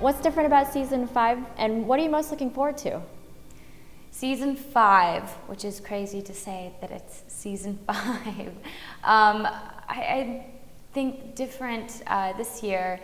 What's different about season 5, and what are you most looking forward to? Season 5, which is crazy to say that it's season 5. I think different this year.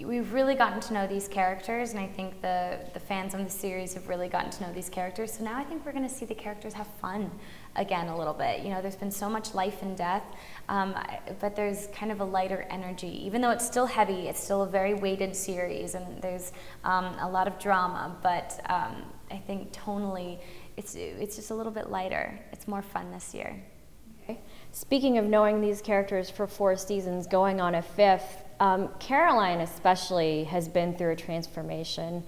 We've really gotten to know these characters, and I think the fans of the series have really gotten to know these characters. So now I think we're going to see the characters have fun again a little bit. You know, there's been so much life and death, but there's kind of a lighter energy. Even though it's still heavy, it's still a very weighted series, and there's a lot of drama. But I think tonally, it's just a little bit lighter. It's more fun this year. Okay. Speaking of knowing these characters for 4 seasons, going on a 5th. Caroline especially has been through a transformation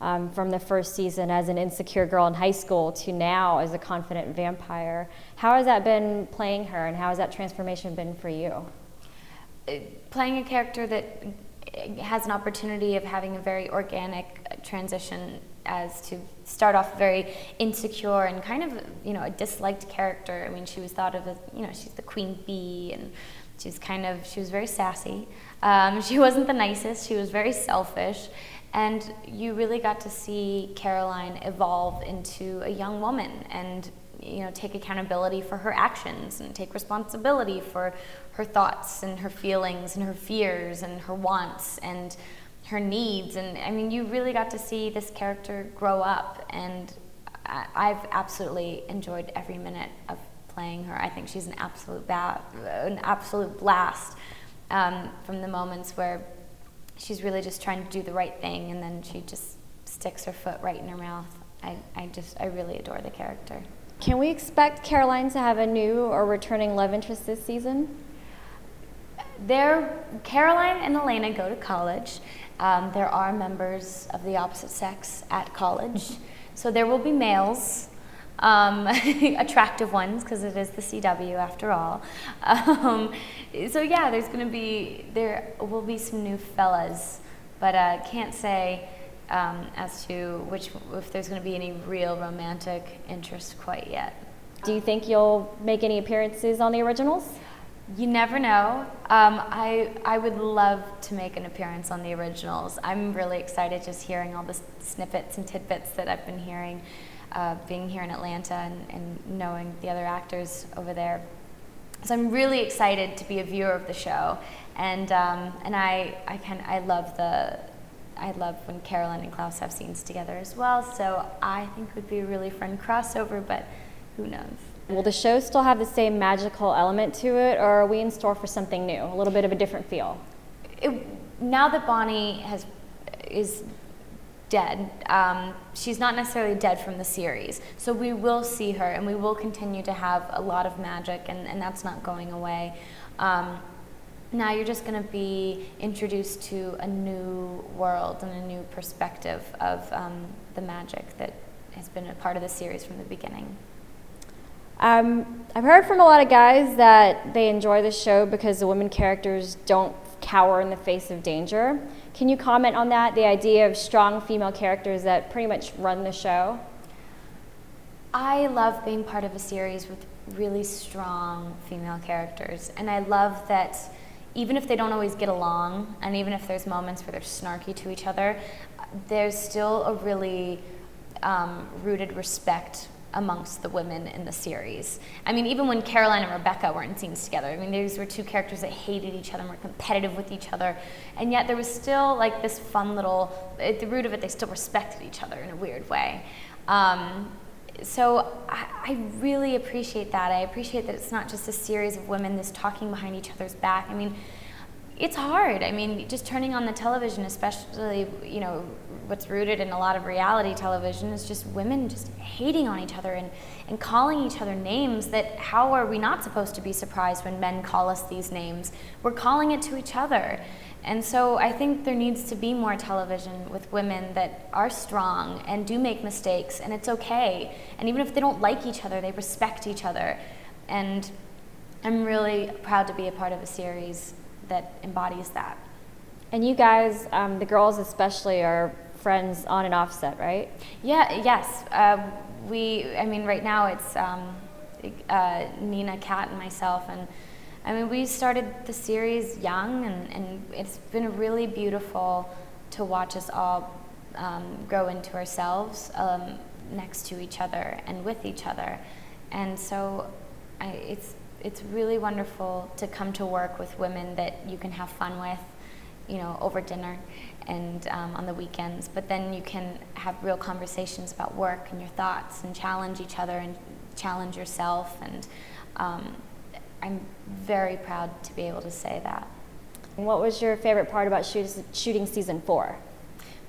from the first season as an insecure girl in high school to now as a confident vampire. How has that been playing her, and how has that transformation been for you? Playing a character that has an opportunity of having a very organic transition, as to start off very insecure and kind of, you know, a disliked character. I mean, she was thought of as, you know, she's the queen bee, and she was very sassy. She wasn't the nicest. She was very selfish. And you really got to see Caroline evolve into a young woman and, you know, take accountability for her actions and take responsibility for her thoughts and her feelings and her fears and her wants and her needs. And I mean, you really got to see this character grow up, and I've absolutely enjoyed every minute of playing her. I think she's an absolute blast from the moments where she's really just trying to do the right thing, and then she just sticks her foot right in her mouth. I really adore the character. Can we expect Caroline to have a new or returning love interest this season? Caroline and Elena go to college. There are members of the opposite sex at college, so there will be males. Attractive ones, because it is the CW after all. So yeah, there will be some new fellas, but can't say as to if there's going to be any real romantic interest quite yet. Do you think you'll make any appearances on the originals? You never know. I would love to make an appearance on the originals. I'm really excited just hearing all the snippets and tidbits that I've been hearing. Being here in Atlanta and knowing the other actors over there. So I'm really excited to be a viewer of the show, and I love when Caroline and Klaus have scenes together as well, so I think it would be a really fun crossover, but who knows. Will the show still have the same magical element to it, or are we in store for something new, a little bit of a different feel? Now that Bonnie is dead, she's not necessarily dead from the series, so we will see her, and we will continue to have a lot of magic, and that's not going away. Now you're just going to be introduced to a new world and a new perspective of the magic that has been a part of the series from the beginning. I've heard from a lot of guys that they enjoy the show because the women characters don't cower in the face of danger. Can you comment on that, the idea of strong female characters that pretty much run the show? I love being part of a series with really strong female characters, and I love that even if they don't always get along, and even if there's moments where they're snarky to each other, there's still a really rooted respect amongst the women in the series. I mean, even when Caroline and Rebecca were in scenes together, I mean, these were two characters that hated each other and were competitive with each other, and yet there was still like this fun little, at the root of it, they still respected each other in a weird way. So I really appreciate that. I appreciate that it's not just a series of women just talking behind each other's back. I mean, it's hard. I mean, just turning on the television, especially, you know, what's rooted in a lot of reality television is just women just hating on each other and calling each other names that, how are we not supposed to be surprised when men call us these names? We're calling it to each other. And so I think there needs to be more television with women that are strong and do make mistakes, and it's okay. And even if they don't like each other, they respect each other. And I'm really proud to be a part of a series that embodies that. And you guys, the girls especially, are friends on and off set, right? Yeah, yes. I mean, right now it's Nina, Kat, and myself, and I mean, we started the series young, and it's been really beautiful to watch us all grow into ourselves next to each other and with each other. And so it's really wonderful to come to work with women that you can have fun with, you know, over dinner and on the weekends, but then you can have real conversations about work and your thoughts and challenge each other and challenge yourself. And I'm very proud to be able to say that. What was your favorite part about shooting season 4?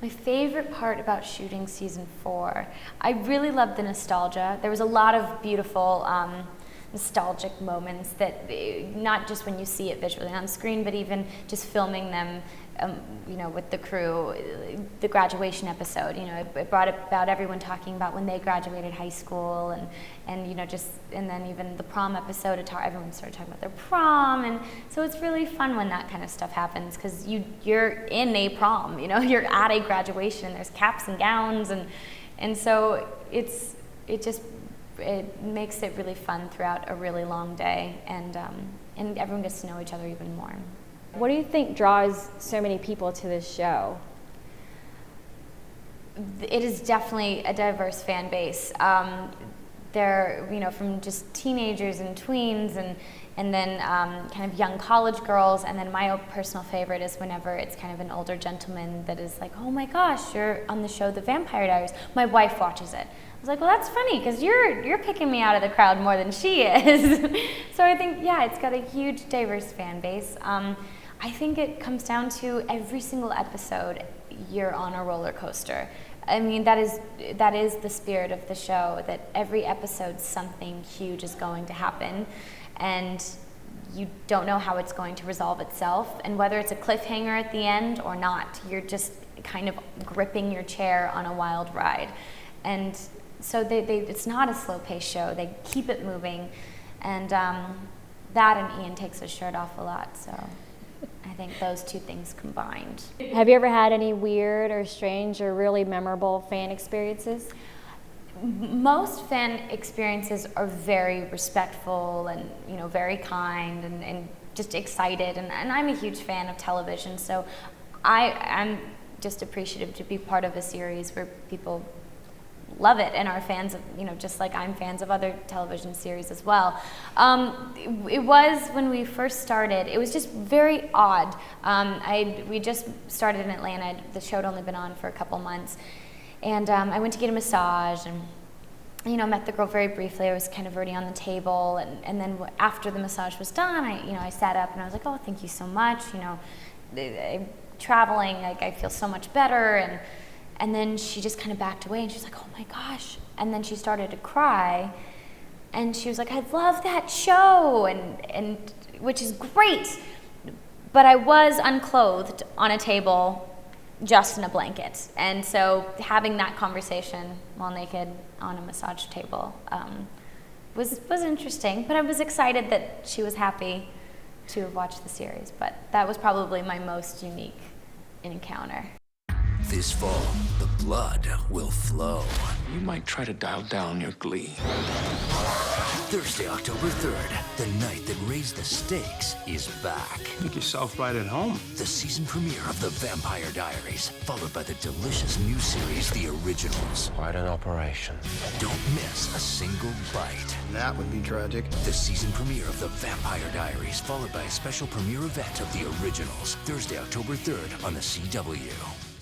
My favorite part about shooting season 4, I really loved the nostalgia. There was a lot of beautiful nostalgic moments that, not just when you see it visually on screen, but even just filming them, you know, with the crew. The graduation episode, you know, it brought about everyone talking about when they graduated high school, and you know, and then even the prom episode, everyone started talking about their prom, and so it's really fun when that kind of stuff happens, because you're in a prom, you know, you're at a graduation, there's caps and gowns, and so it makes it really fun throughout a really long day, and everyone gets to know each other even more. What do you think draws so many people to this show? It is definitely a diverse fan base. They're, you know, from just teenagers and tweens, and then kind of young college girls, and then my personal favorite is whenever it's kind of an older gentleman that is like, oh my gosh, you're on the show The Vampire Diaries. My wife watches it. I was like, well, that's funny, because you're picking me out of the crowd more than she is. So I think, yeah, it's got a huge, diverse fan base. I think it comes down to every single episode, you're on a roller coaster. I mean, that is the spirit of the show, that every episode something huge is going to happen, and you don't know how it's going to resolve itself, and whether it's a cliffhanger at the end or not, you're just kind of gripping your chair on a wild ride. And so it's not a slow-paced show. They keep it moving, and that and Ian takes his shirt off a lot, so I think those two things combined. Have you ever had any weird or strange or really memorable fan experiences? Most fan experiences are very respectful and, you know, very kind and just excited, and I'm a huge fan of television, so I'm just appreciative to be part of a series where people love it and are fans of, you know, just like I'm fans of other television series as well. It was, when we first started, it was just very odd. We just started in Atlanta. The show had only been on for a couple months, and I went to get a massage, and you know, met the girl very briefly. I was kind of already on the table, and then after the massage was done, I sat up and I was like, oh, thank you so much. You know, I'm traveling, like I feel so much better, and then she just kind of backed away, and she's like, oh my gosh. And then she started to cry, and she was like, I love that show, and which is great. But I was unclothed on a table, just in a blanket. And so having that conversation while naked on a massage table was interesting. But I was excited that she was happy to have watched the series. But that was probably my most unique encounter. This fall, the blood will flow. You might try to dial down your glee. Thursday, October 3rd, the night that raised the stakes is back. Make yourself right at home. The season premiere of The Vampire Diaries, followed by the delicious new series, The Originals. Quite an operation. Don't miss a single bite. That would be tragic. The season premiere of The Vampire Diaries, followed by a special premiere event of The Originals, Thursday, October 3rd on the CW.